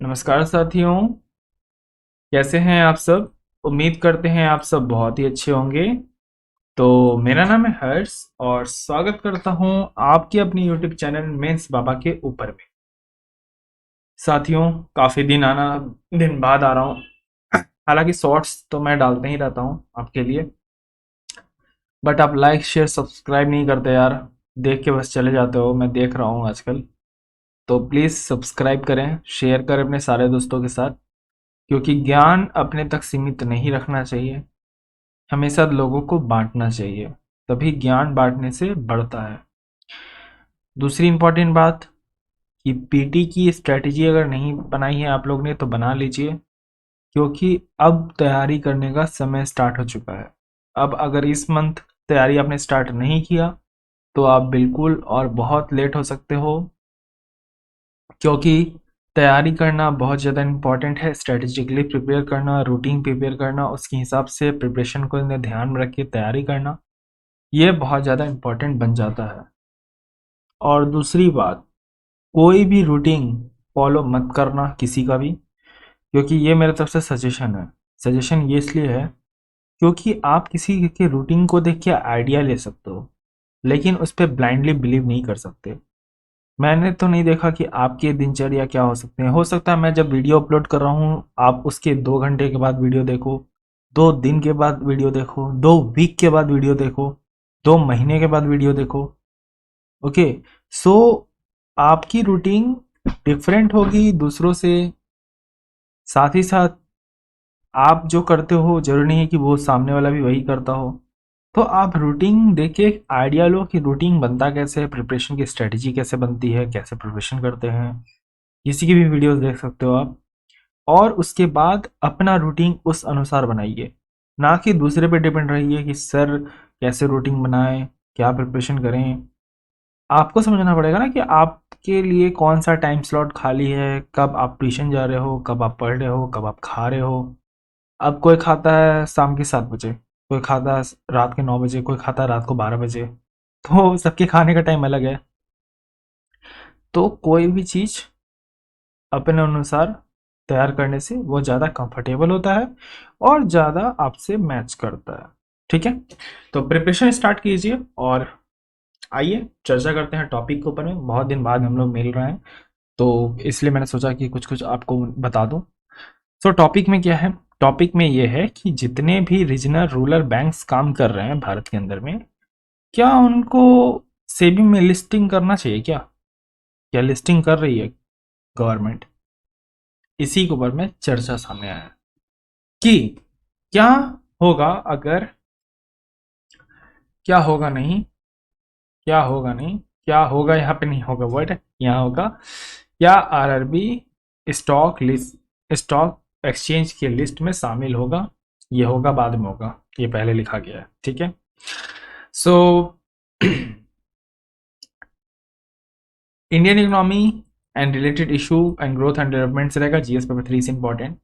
नमस्कार साथियों, कैसे हैं आप सब। उम्मीद करते हैं आप सब बहुत ही अच्छे होंगे। तो मेरा नाम है हर्ष और स्वागत करता हूं आपके अपने YouTube चैनल मेंस बाबा के ऊपर में। साथियों, काफ़ी दिन बाद आ रहा हूं। हालांकि शॉर्ट्स तो मैं डालते ही रहता हूं आपके लिए, बट आप लाइक शेयर सब्सक्राइब नहीं करते यार। देख के बस चले जाते हो, मैं देख रहा हूँ आजकल। तो प्लीज़ सब्सक्राइब करें, शेयर करें अपने सारे दोस्तों के साथ, क्योंकि ज्ञान अपने तक सीमित नहीं रखना चाहिए, हमेशा लोगों को बांटना चाहिए, तभी ज्ञान बांटने से बढ़ता है। दूसरी इंपॉर्टेंट बात कि पीटी की स्ट्रेटजी अगर नहीं बनाई है आप लोग ने तो बना लीजिए, क्योंकि अब तैयारी करने का समय स्टार्ट हो चुका है। अब अगर इस मंथ तैयारी आपने स्टार्ट नहीं किया तो आप बिल्कुल और बहुत लेट हो सकते हो, क्योंकि तैयारी करना बहुत ज़्यादा इम्पॉर्टेंट है। स्ट्रेटेजिकली प्रिपेयर करना, रूटीन प्रिपेयर करना, उसके हिसाब से प्रिपरेशन को ध्यान में रख के तैयारी करना, ये बहुत ज़्यादा इम्पोर्टेंट बन जाता है। और दूसरी बात, कोई भी रूटीन फॉलो मत करना किसी का भी, क्योंकि ये मेरे तरफ से सजेशन है। सजेशन ये इसलिए है क्योंकि आप किसी के रूटीन को देख के आइडिया ले सकते हो, लेकिन उस पर ब्लाइंडली बिलीव नहीं कर सकते। मैंने तो नहीं देखा कि आपके दिनचर्या क्या हो सकते हैं। हो सकता है मैं जब वीडियो अपलोड कर रहा हूँ आप उसके 2 घंटे के बाद वीडियो देखो, 2 दिन के बाद वीडियो देखो, 2 वीक के बाद वीडियो देखो, 2 महीने के बाद वीडियो देखो। ओके, सो आपकी रूटीन डिफरेंट होगी दूसरों से। साथ ही साथ आप जो करते हो जरूरी नहीं है कि वो सामने वाला भी वही करता हो। तो आप रूटीन देख के एक आइडिया लो कि रूटीन बनता कैसे है, प्रिपरेशन की स्ट्रेटजी कैसे बनती है, कैसे प्रिपरेशन करते हैं। किसी की भी वीडियोस देख सकते हो आप, और उसके बाद अपना रूटीन उस अनुसार बनाइए, ना कि दूसरे पे डिपेंड रहिए कि सर कैसे रूटीन बनाएं, क्या प्रिपरेशन करें। आपको समझना पड़ेगा ना कि आपके लिए कौन सा टाइम स्लॉट खाली है, कब आप ट्यूशन जा रहे हो, कब आप पढ़ रहे हो, कब आप खा रहे हो। अब कोई खाता है शाम के 7 बजे, कोई खाता है रात के 9 बजे, कोई खाता है रात को 12 बजे। तो सबके खाने का टाइम अलग है। तो कोई भी चीज़ अपने अनुसार तैयार करने से वो ज़्यादा कंफर्टेबल होता है और ज़्यादा आपसे मैच करता है। ठीक है, तो प्रिपरेशन स्टार्ट कीजिए और आइए चर्चा करते हैं टॉपिक के ऊपर में। बहुत दिन बाद हम लोग मिल रहे हैं, तो इसलिए मैंने सोचा कि कुछ कुछ आपको बता दूं। सो टॉपिक में क्या है, टॉपिक में ये है कि जितने भी रीजनल रूरल बैंक्स काम कर रहे हैं भारत के अंदर में, क्या उनको सेबी में लिस्टिंग करना चाहिए क्या, क्या लिस्टिंग कर रही है गवर्नमेंट। इसी के ऊपर में चर्चा सामने आया है कि क्या होगा अगर, क्या होगा नहीं, क्या होगा नहीं, क्या होगा, यहाँ पे नहीं होगा वर्ड, यहाँ होगा क्या RRB stock list, stock exchange की लिस्ट में शामिल होगा। ये होगा बाद में होगा, ये पहले लिखा गया है। ठीक है, so Indian economy and related issue and growth and development से रहेगा, जीएस पेपर 3 से इंपॉर्टेंट।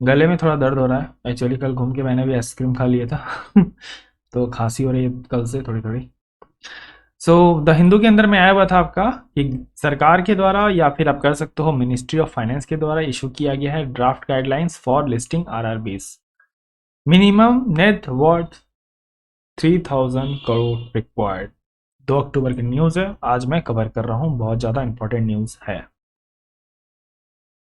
गले में थोड़ा दर्द हो रहा है एक्चुअली, कल घूम के मैंने भी आइसक्रीम खा लिया था तो खांसी हो रही है कल से थोड़ी थोड़ी। सो द हिंदू के अंदर में आया हुआ था आपका कि सरकार के द्वारा या फिर आप कर सकते हो मिनिस्ट्री ऑफ फाइनेंस के द्वारा इशू किया गया है draft guidelines for listing RRBs. Minimum net worth 3000 crore required. 2 अक्टूबर की न्यूज़ है, आज मैं कवर कर रहा हूँ, बहुत ज़्यादा इंपॉर्टेंट न्यूज़ है।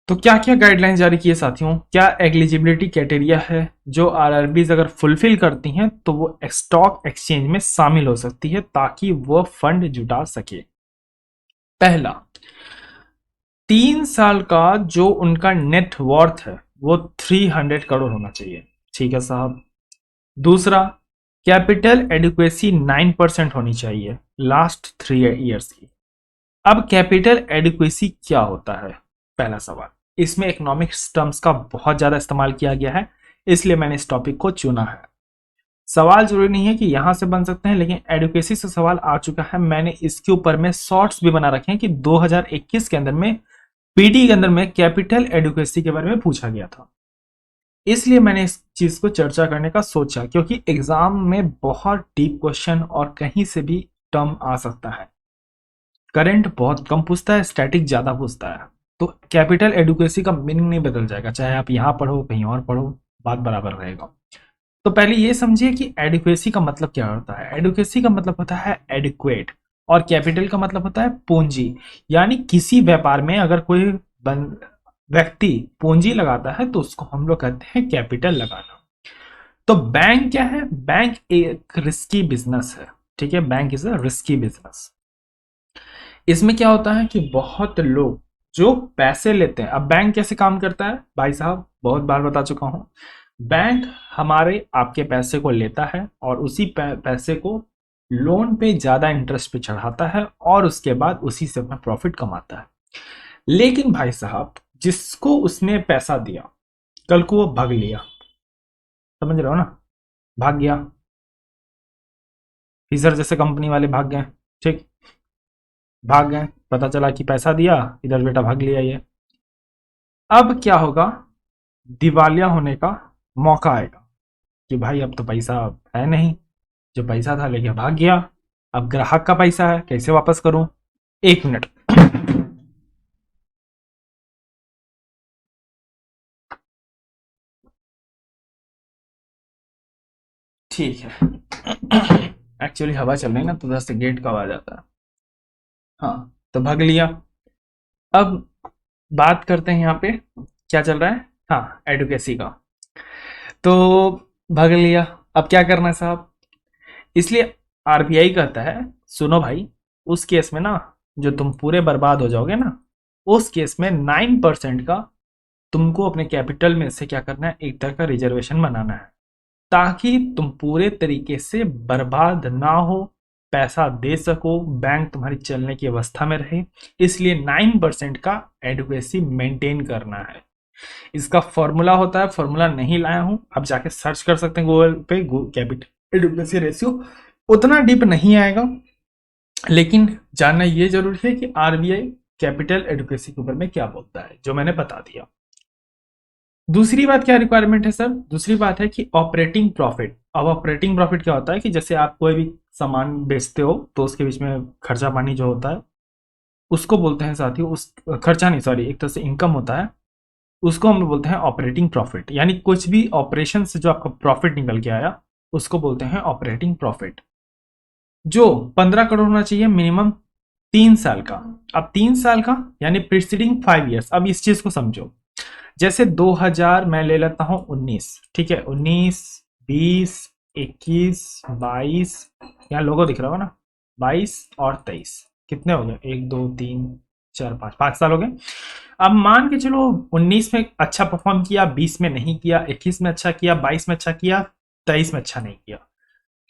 तो क्या क्या गाइडलाइंस जारी किए साथियों, क्या एलिजिबिलिटी क्राइटेरिया है जो आरआरबीज अगर फुलफिल करती हैं तो वो स्टॉक एक्सचेंज में शामिल हो सकती है ताकि वो फंड जुटा सके। पहला, 3 साल का जो उनका नेट वर्थ है वो 300 करोड़ होना चाहिए। ठीक है साहब। दूसरा, कैपिटल एडिक्वेसी 9% होनी चाहिए लास्ट 3 ईयर्स की। अब कैपिटल एडिक्वेसी क्या होता है, पहला सवाल। इसमें इकोनॉमिक्स टर्म्स का बहुत ज्यादा इस्तेमाल किया गया है, इसलिए मैंने इस टॉपिक को चुना है। सवाल जरूरी नहीं है कि यहां से बन सकते हैं, लेकिन एडुकेसी से सवाल आ चुका है। मैंने इसके ऊपर में शॉर्ट्स भी बना रखे हैं कि 2021 के अंदर में पीटी के अंदर में कैपिटल एडुकेसी के बारे में पूछा गया था। इसलिए मैंने इस चीज को चर्चा करने का सोचा, क्योंकि एग्जाम में बहुत डीप क्वेश्चन और कहीं से भी टर्म आ सकता है। करंट बहुत कम पूछता है, स्टैटिक ज्यादा पूछता है। तो कैपिटल एडुकेसी का मीनिंग नहीं बदल जाएगा, चाहे आप यहाँ पढ़ो कहीं और पढ़ो, बात बराबर रहेगा। तो पहले ये समझिए कि एडुकेसी का मतलब क्या होता है। एडुकेसी का मतलब होता है एडिक्वेट, और कैपिटल का मतलब होता है पूंजी। यानी किसी व्यापार में अगर कोई व्यक्ति पूंजी लगाता है तो उसको हम लोग कहते हैं कैपिटल लगाना। तो बैंक क्या है? बैंक एक रिस्की बिजनेस है। ठीक है, bank is a risky business. इसमें क्या होता है कि बहुत लोग जो पैसे लेते हैं, अब बैंक कैसे काम करता है भाई साहब, बहुत बार बता चुका हूं। बैंक हमारे आपके पैसे को लेता है और उसी पैसे को लोन पे ज्यादा इंटरेस्ट पे चढ़ाता है और उसके बाद उसी से अपना प्रॉफिट कमाता है। लेकिन भाई साहब, जिसको उसने पैसा दिया, कल को वो भाग लिया, समझ रहे हो ना, भाग गया, फिजर जैसे कंपनी वाले भाग गए, ठीक, भाग गए, पता चला कि पैसा दिया, इधर बेटा भाग लिया ये। अब क्या होगा? दिवालिया होने का मौका आएगा कि भाई अब तो पैसा है नहीं, जो पैसा था लेके भाग गया, अब ग्राहक का पैसा है, कैसे वापस करूं? एक मिनट। ठीक है, एक्चुअली हवा चल रही है ना, तो उधर से गेट का आवाज आता है। हाँ, तो भाग लिया। अब बात करते हैं यहाँ पे क्या चल रहा है। हाँ, एडुकेसी का। तो भाग लिया, अब क्या करना है साहब? इसलिए आरबीआई कहता है, सुनो भाई, उस केस में ना, जो तुम पूरे बर्बाद हो जाओगे ना, उस केस में 9% का तुमको अपने कैपिटल में से क्या करना है, एक तरह का रिजर्वेशन बनाना है, ताकि तुम पूरे तरीके से बर्बाद ना हो, पैसा दे सको, बैंक तुम्हारी चलने की अवस्था में रहे। इसलिए 9% का एडुकेसी मेंटेन करना है। इसका फॉर्मूला होता है, फॉर्मूला नहीं लाया हूं, आप जाके सर्च कर सकते हैं गूगल पे, कैपिटल एडुकेसी रेशियो। उतना डीप नहीं आएगा, लेकिन जानना ये जरूरी है कि आरबीआई कैपिटल एडुकेसी के ऊपर में क्या बोलता है, जो मैंने बता दिया। दूसरी बात क्या रिक्वायरमेंट है सर? दूसरी बात है कि ऑपरेटिंग प्रॉफिट। अब ऑपरेटिंग प्रॉफिट क्या होता है कि जैसे आप कोई भी सामान बेचते हो तो उसके बीच में खर्चा पानी जो होता है, उसको बोलते हैं साथियों, उस खर्चा नहीं, सॉरी, एक तरह से इनकम होता है, उसको हम बोलते हैं ऑपरेटिंग प्रॉफिट। यानी कुछ भी ऑपरेशन से जो आपका प्रॉफिट निकल के आया, उसको बोलते हैं ऑपरेटिंग प्रॉफिट, जो 15 करोड़ होना चाहिए मिनिमम 3 साल का। अब 3 साल का यानी प्रीसीडिंग 5 ईयर्स। अब इस चीज को समझो, जैसे 2000 मैं ले लेता हूं 19, ठीक है, 19, 20, 21, 22, यहाँ लोगो दिख रहा होगा ना, 22 और 23, कितने हो गए? 1 2 3 4 5, 5 साल हो गए। अब मान के चलो 19 में अच्छा परफॉर्म किया, 20 में नहीं किया, 21 में अच्छा किया, 22 में अच्छा किया, 23 में अच्छा नहीं किया,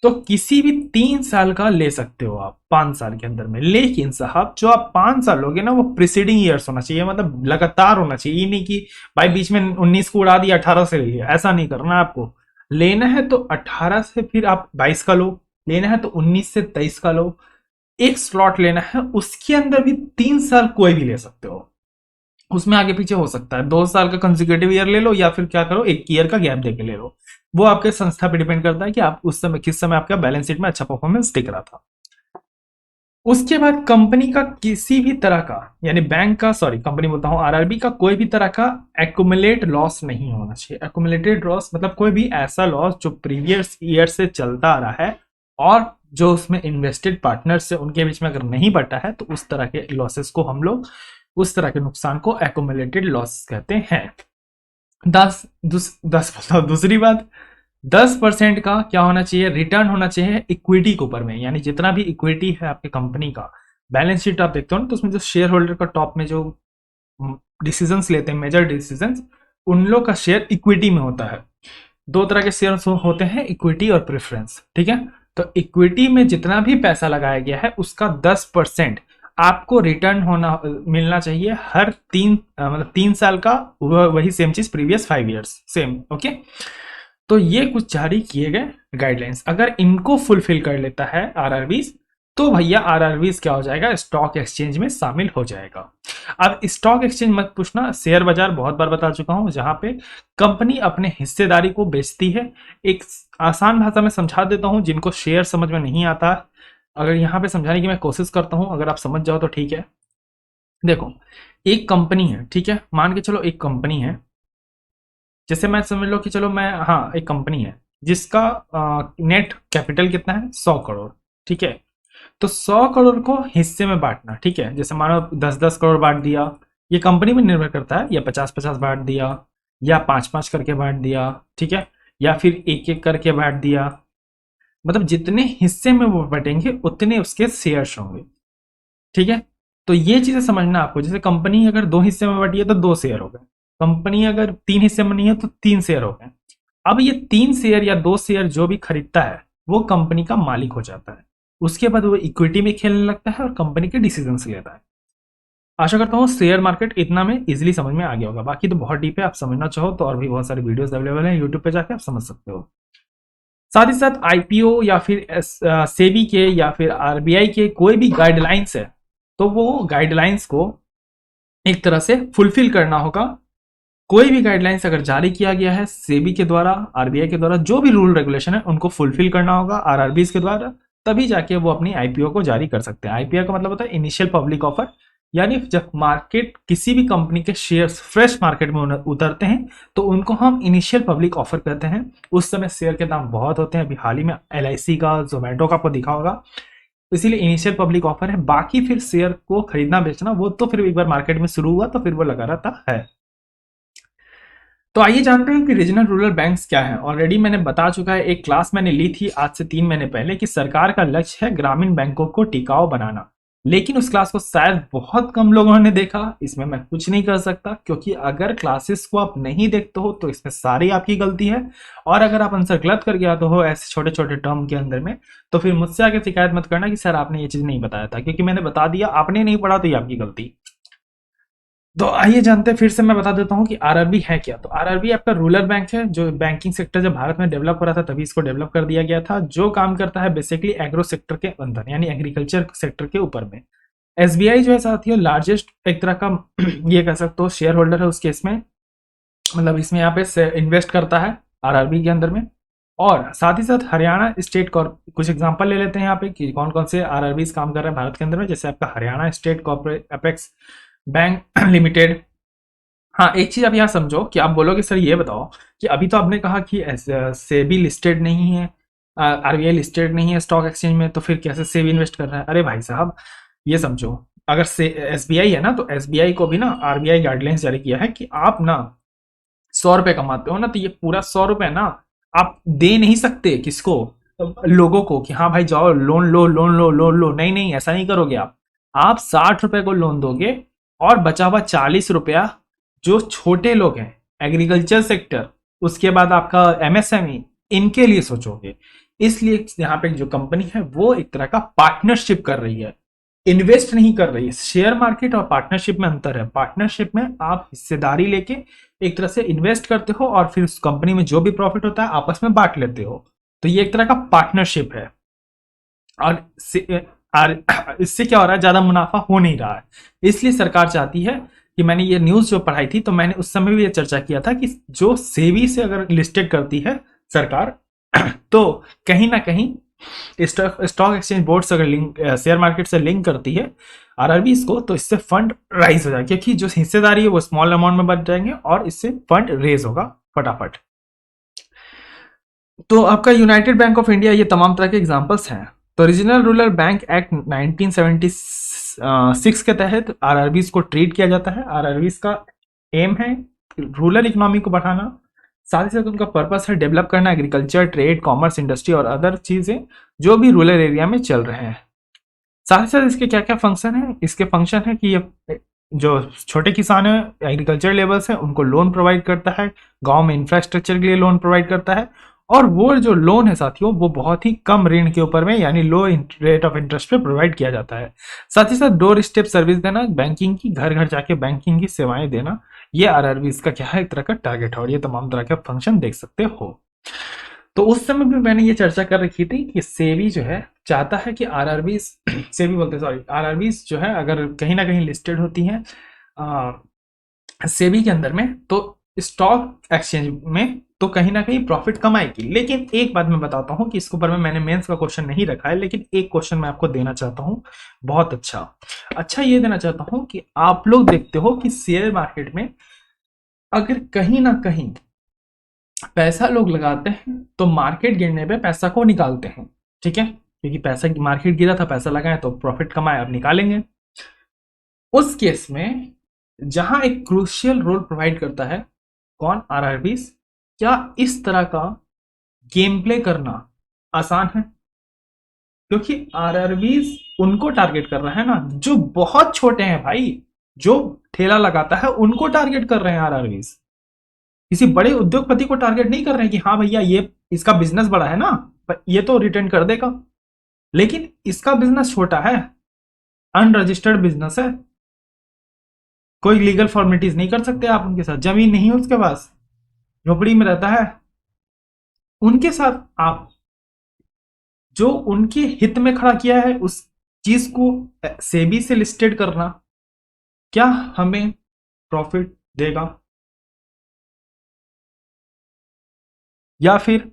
तो किसी भी 3 साल का ले सकते हो आप 5 साल के अंदर में। लेकिन साहब, जो आप 5 साल लोगे ना, वो प्रीसीडिंग ईयर्स होना चाहिए, मतलब लगातार होना चाहिए। ये नहीं कि भाई बीच में 19 को उड़ा दिया, 18 से ले लिया, ऐसा नहीं करना है आपको। लेना है तो 18 से फिर आप 22 का लो, लेना है तो 19 से 23 का लो, एक स्लॉट लेना है, उसके अंदर भी 3 साल कोई भी ले सकते हो, उसमें आगे पीछे हो सकता है। 2 साल का कंसेक्यूटिव ईयर ले लो, या फिर क्या करो, 1 ईयर का गैप देके ले लो। वो आपके संस्था पे डिपेंड करता है कि आप उस समय किस समय आपका बैलेंस शीट में अच्छा परफॉर्मेंस दिख रहा था। उसके बाद कंपनी का किसी भी तरह का, यानी बैंक का, सॉरी कंपनी बोलता हूं, आरआरबी का कोई भी तरह का एक्यूमुलेट लॉस नहीं होना चाहिए। एक्यूमुलेटेड लॉस मतलब कोई भी ऐसा लॉस जो प्रीवियस ईयर से चलता आ रहा है और जो उसमें इन्वेस्टेड पार्टनर से उनके बीच में अगर नहीं बटा है, तो उस तरह के लॉसेस को हम लोग, उस तरह के नुकसान को एक्यूमुलेटेड लॉस कहते हैं। 10 बताओ, दूसरी बात, 10% का क्या होना चाहिए? रिटर्न होना चाहिए इक्विटी के ऊपर में। यानी जितना भी इक्विटी है आपके कंपनी का, बैलेंस शीट आप देखते हो ना, तो उसमें जो शेयर होल्डर का टॉप में जो डिसीजंस लेते हैं, मेजर डिसीजंस, उन लोग का शेयर इक्विटी में होता है। दो तरह के शेयर होते हैं, इक्विटी और प्रेफरेंस, ठीक है। तो इक्विटी में जितना भी पैसा लगाया गया है, उसका 10% आपको रिटर्न होना मिलना चाहिए हर मतलब 3 साल का। वही सेम चीज प्रीवियस 5 ईयर्स, सेम, ओके। तो ये कुछ जारी किए गए गाइडलाइंस, अगर इनको फुलफिल कर लेता है आरआरबीज, तो भैया आरआरबीज क्या हो जाएगा? स्टॉक एक्सचेंज में शामिल हो जाएगा। अब स्टॉक एक्सचेंज मत पूछना, शेयर बाजार बहुत बार बता चुका हूं, जहां पे कंपनी अपने हिस्सेदारी को बेचती है। एक आसान भाषा में समझा देता हूं, जिनको शेयर समझ में नहीं आता, अगर यहाँ पे समझाने की मैं कोशिश करता हूं, अगर आप समझ जाओ तो ठीक है। देखो, एक कंपनी है, ठीक है, मान के चलो एक कंपनी है, जैसे मैं समझ लो कि चलो मैं, हाँ, एक कंपनी है जिसका नेट कैपिटल कितना है, 100 करोड़, ठीक है। तो 100 करोड़ को हिस्से में बांटना, ठीक है, जैसे मानो 10-10 करोड़ बांट दिया, ये कंपनी में निर्भर करता है, या 50-50 बांट दिया, या 5-5 करके बांट दिया, ठीक है, या फिर एक एक करके बांट दिया, मतलब जितने हिस्से में वो बटेंगे उतने उसके शेयर्स होंगे, ठीक है। तो ये चीजें समझना आपको, जैसे कंपनी अगर 2 हिस्से में बटी है तो 2 शेयर हो गए, कंपनी अगर 3 हिस्से में नहीं है तो 3 शेयर हो गए। अब ये 3 शेयर या 2 शेयर जो भी खरीदता है वो कंपनी का मालिक हो जाता है, उसके बाद वो इक्विटी में खेलने लगता है और कंपनी के डिसीजन लेता है। आशा करता हूँ शेयर मार्केट इतना में इजिली समझ में आ गया होगा, बाकी तो बहुत डीप है, आप समझना चाहो तो और भी बहुत सारी वीडियोस अवेलेबल हैं यूट्यूब पे, जाके आप समझ सकते हो। साथ ही साथ आईपीओ या फिर सेबी के या फिर आरबीआई के कोई भी गाइडलाइंस है, तो वो गाइडलाइंस को एक तरह से फुलफिल करना होगा। कोई भी गाइडलाइंस अगर जारी किया गया है सेबी के द्वारा, आरबीआई के द्वारा, जो भी रूल रेगुलेशन है उनको फुलफिल करना होगा आरआरबीज के द्वारा, तभी जाके वो अपनी आईपीओ को जारी कर सकते हैं। आईपीओ का मतलब होता है इनिशियल पब्लिक ऑफर, यानी जब मार्केट किसी भी कंपनी के शेयर्स फ्रेश मार्केट में उतरते हैं तो उनको हम इनिशियल पब्लिक ऑफर कहते हैं। उस समय शेयर के दाम बहुत होते हैं, अभी हाल ही में एलआईसी का, जोमेटो का आपको दिखा होगा, इसीलिए इनिशियल पब्लिक ऑफर है। बाकी फिर शेयर को खरीदना बेचना वो तो फिर एक बार मार्केट में शुरू हुआ तो फिर वो लगा रहता है। तो आइए जानते हैं कि रीजनल रूरल बैंक्स क्या है। ऑलरेडी मैंने बता चुका है, एक क्लास मैंने ली थी आज से 3 महीने पहले, कि सरकार का लक्ष्य है ग्रामीण बैंकों को टिकाऊ बनाना, लेकिन उस क्लास को शायद बहुत कम लोगों ने देखा। इसमें मैं कुछ नहीं कर सकता, क्योंकि अगर क्लासेस को आप नहीं देखते हो तो इसमें सारी आपकी गलती है, और अगर आप आंसर गलत करके आते हो ऐसे छोटे छोटे टर्म के अंदर में, तो फिर मुझसे आगे शिकायत मत करना कि सर आपने ये चीज नहीं बताया था, क्योंकि मैंने बता दिया, आपने नहीं पढ़ा तो ये आपकी गलती। तो आइए जानते हैं, फिर से मैं बता देता हूँ कि आरआरबी है क्या। तो आरआरबी आपका रूरल बैंक है, जो बैंकिंग सेक्टर जब भारत में डेवलप हो रहा था तभी इसको डेवलप कर दिया गया था, जो काम करता है बेसिकली एग्रो सेक्टर के अंदर, यानी एग्रीकल्चर सेक्टर के ऊपर में। एसबीआई जो है साथियों लार्जेस्ट एक तरह का ये कह सकते हो शेयर होल्डर है उस केस में, मतलब इसमें यहाँ पे इन्वेस्ट करता है आरआरबी के अंदर में। और साथ ही साथ हरियाणा स्टेट कुछ एग्जांपल ले लेते हैं यहाँ पे कि कौन कौन से आरआरबी काम कर रहे हैं भारत के अंदर में, जैसे आपका Haryana state corporate apex bank limited. हाँ, एक चीज आप यहाँ समझो कि आप बोलोगे सर ये बताओ कि अभी तो आपने कहा कि सेबी लिस्टेड नहीं है, आरबीआई लिस्टेड नहीं है स्टॉक एक्सचेंज में, तो फिर कैसे सेबी इन्वेस्ट कर रहा है। अरे भाई साहब ये समझो, अगर से एसबीआई है ना, तो एसबीआई को भी ना आरबीआई गाइडलाइंस जारी किया है कि आप ना 100 रुपए कमाते हो ना, तो ये पूरा 100 रुपए ना आप दे नहीं सकते किसको, लोगों को, कि हाँ भाई जाओ लोन लो लोन लो लोन लो, नहीं नहीं ऐसा नहीं करोगे आप 60 रुपए को लोन दोगे, और बचा हुआ 40 रुपया जो छोटे लोग हैं, एग्रीकल्चर सेक्टर, उसके बाद आपका एमएसएमई, इनके लिए सोचोगे। इसलिए यहाँ पे जो कंपनी है वो एक तरह का पार्टनरशिप कर रही है, इन्वेस्ट नहीं कर रही है। शेयर मार्केट और पार्टनरशिप में अंतर है, पार्टनरशिप में आप हिस्सेदारी लेके एक तरह से इन्वेस्ट करते हो और फिर उस कंपनी में जो भी प्रॉफिट होता है आपस में बांट लेते हो, तो ये एक तरह का पार्टनरशिप है। और इससे क्या हो रहा है, ज्यादा मुनाफा हो नहीं रहा है, इसलिए सरकार चाहती है कि, मैंने ये न्यूज जो पढ़ाई थी तो मैंने उस समय भी ये चर्चा किया था कि जो सेबी से अगर लिस्टेड करती है सरकार तो कहीं ना कहीं स्टॉक एक्सचेंज बोर्ड से अगर लिंक, शेयर मार्केट से लिंक करती है आरआरबी इसको, तो इससे फंड राइज हो जाएगा, क्योंकि जो हिस्सेदारी है वो स्मॉल अमाउंट में बच जाएंगे और इससे फंड रेज होगा फटाफट। तो आपका यूनाइटेड बैंक ऑफ इंडिया, ये तमाम तरह के एग्जांपल्स हैं। तो रीजनल रूरल बैंक एक्ट 1976 के तहत आरआरबीज को ट्रीट किया जाता है। आरआरबीज का एम है रूरल इकोनॉमी को बढ़ाना, साथ ही साथ उनका पर्पस है डेवलप करना एग्रीकल्चर, ट्रेड, कॉमर्स, इंडस्ट्री और अदर चीजें जो भी रूरल एरिया में चल रहे हैं। साथ ही साथ इसके क्या क्या फंक्शन है, इसके फंक्शन है कि ये जो छोटे किसान है, एग्रीकल्चर लेवल्स है, उनको लोन प्रोवाइड करता है, गांव में इंफ्रास्ट्रक्चर के लिए लोन प्रोवाइड करता है, और वो जो लोन है साथियों वो बहुत ही कम ऋण के ऊपर में, यानी लो रेट ऑफ इंटरेस्ट पे प्रोवाइड किया जाता है। साथ ही साथ डोर स्टेप सर्विस देना, बैंकिंग की, घर घर जाके बैंकिंग की सेवाएं देना, ये आरआरबी इसका क्या है, एक तरह का टारगेट है, और ये तमाम तरह के फंक्शन देख सकते हो। तो उस समय भी मैंने ये चर्चा कर रखी थी कि सेबी जो है चाहता है कि आरआरबी सेबी बोलते सॉरी आरआरबी जो है अगर कहीं ना कहीं लिस्टेड होती हैं सेबी के अंदर में, तो स्टॉक एक्सचेंज में तो कहीं ना कहीं प्रॉफिट कमाएगी। लेकिन एक बात मैं बताता हूँ कि इसके ऊपर में मैंने मेंस का क्वेश्चन नहीं रखा है, लेकिन एक क्वेश्चन मैं आपको देना चाहता हूँ बहुत अच्छा। अच्छा ये देना चाहता हूँ कि आप लोग देखते हो कि शेयर मार्केट में अगर कहीं ना कहीं पैसा लोग लगाते हैं तो मार्केट गिरने पे पैसा को निकालते हैं, ठीक है, क्योंकि पैसा मार्केट गिरा था, पैसा लगाए तो प्रॉफिट कमाए, अब निकालेंगे। उस केस में जहां एक क्रूशियल रोल प्रोवाइड करता है कौन, आरआरबीज। क्या इस तरह का गेम प्ले करना आसान है? क्योंकि आरआरबीज उनको टारगेट कर रहा है ना जो बहुत छोटे हैं भाई, जो ठेला लगाता है उनको टारगेट कर रहे हैं आरआरबीज। किसी बड़े उद्योगपति को टारगेट नहीं कर रहे हैं कि हाँ भैया ये इसका बिजनेस बड़ा है ना, ये तो रिटर्न कर देगा। लेकिन इसका बिजनेस छोटा है, अनरजिस्टर्ड बिजनेस है, कोई लीगल फॉर्मेलिटीज नहीं कर सकते आप उनके साथ, जमीन नहीं है उसके पास, झोपड़ी में रहता है। उनके साथ आप जो उनके हित में खड़ा किया है उस चीज को सेबी से लिस्टेड करना क्या हमें प्रॉफिट देगा, या फिर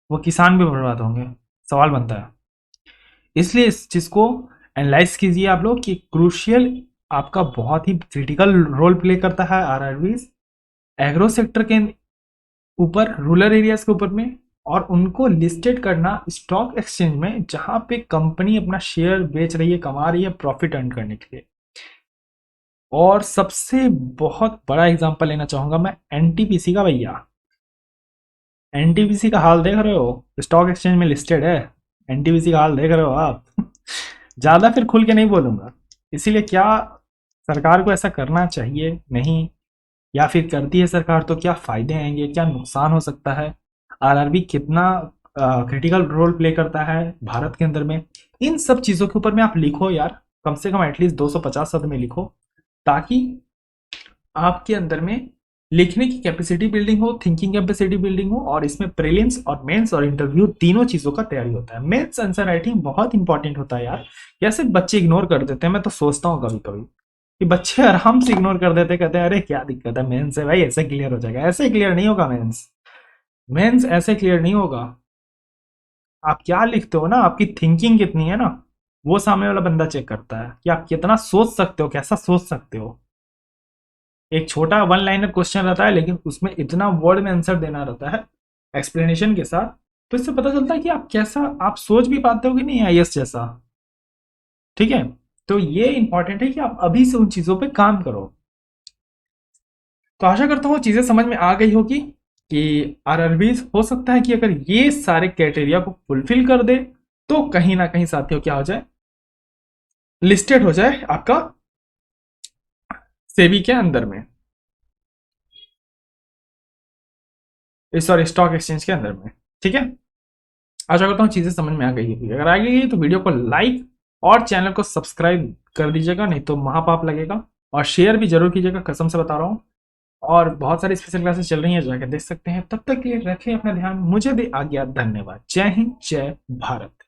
वो किसान भी बर्बाद होंगे? सवाल बनता है। इसलिए इस चीज को एनालाइज कीजिए आप लोग कि क्रूशियल आपका बहुत ही क्रिटिकल रोल प्ले करता है आरआरबीज एग्रो सेक्टर के ऊपर, रूरल एरियाज के ऊपर में, और उनको लिस्टेड करना स्टॉक एक्सचेंज में जहां पे कंपनी अपना शेयर बेच रही है, कमा रही है प्रॉफिट अर्न करने के लिए। और सबसे बहुत बड़ा एग्जांपल लेना चाहूंगा मैं एनटीपीसी का भैया। एनटीपीसी का हाल देख रहे हो, स्टॉक एक्सचेंज में लिस्टेड है, एनटीपीसी का हाल देख रहे हो आप। ज्यादा फिर खुल के नहीं बोलूंगा। इसीलिए क्या सरकार को ऐसा करना चाहिए? नहीं। या फिर करती है सरकार तो क्या फायदे आएंगे, क्या नुकसान हो सकता है, आरआरबी कितना क्रिटिकल रोल प्ले करता है भारत के अंदर में? इन सब चीजों के ऊपर में आप लिखो यार, कम से कम एटलीस्ट 250 शब्द में लिखो, ताकि आपके अंदर में लिखने की कैपेसिटी बिल्डिंग हो, थिंकिंग कैपेसिटी बिल्डिंग हो, और इसमें प्रीलिम्स और मेंस और इंटरव्यू तीनों चीजों का तैयारी होता है। मेंस आंसर राइटिंग बहुत इंपॉर्टेंट होता है यार। कैसे बच्चे इग्नोर कर देते हैं, मैं तो सोचता हूँ कभी कभी कि बच्चे आराम से इग्नोर कर देते, कहते हैं अरे क्या दिक्कत है, मेंस है भाई ऐसे क्लियर हो जाएगा। ऐसे क्लियर नहीं होगा मेंस, मेंस ऐसे क्लियर नहीं होगा। आप क्या लिखते हो ना, आपकी थिंकिंग कितनी है ना, वो सामने वाला बंदा चेक करता है कि आप कितना सोच सकते हो, कैसा सोच सकते हो। एक छोटा वन लाइनर क्वेश्चन रहता है लेकिन उसमें इतना वर्ड में आंसर देना रहता है एक्सप्लेनेशन के साथ, तो इससे पता चलता है कि आप कैसा आप सोच भी पाते हो कि नहीं आईएएस जैसा। ठीक है, तो ये इंपॉर्टेंट है कि आप अभी से उन चीजों पे काम करो। तो आशा करता हूँ चीजें समझ में आ गई होगी कि आरआरबी हो सकता है कि अगर ये सारे क्राइटेरिया को फुलफिल कर दे तो कहीं ना कहीं साथियों क्या हो जाए, लिस्टेड हो जाए आपका सेबी के अंदर में, सॉरी स्टॉक एक्सचेंज के अंदर में। ठीक है, आशा करता हूँ चीजें समझ में आ गई होगी। अगर आ गई तो वीडियो को लाइक और चैनल को सब्सक्राइब कर दीजिएगा, नहीं तो महापाप लगेगा। और शेयर भी जरूर कीजिएगा, कसम से बता रहा हूँ। और बहुत सारी स्पेशल क्लासेस चल रही हैं, जाकर देख सकते हैं। तब तक के लिए रखें अपना ध्यान, मुझे दे आज्ञा, धन्यवाद। जय हिंद, जय भारत।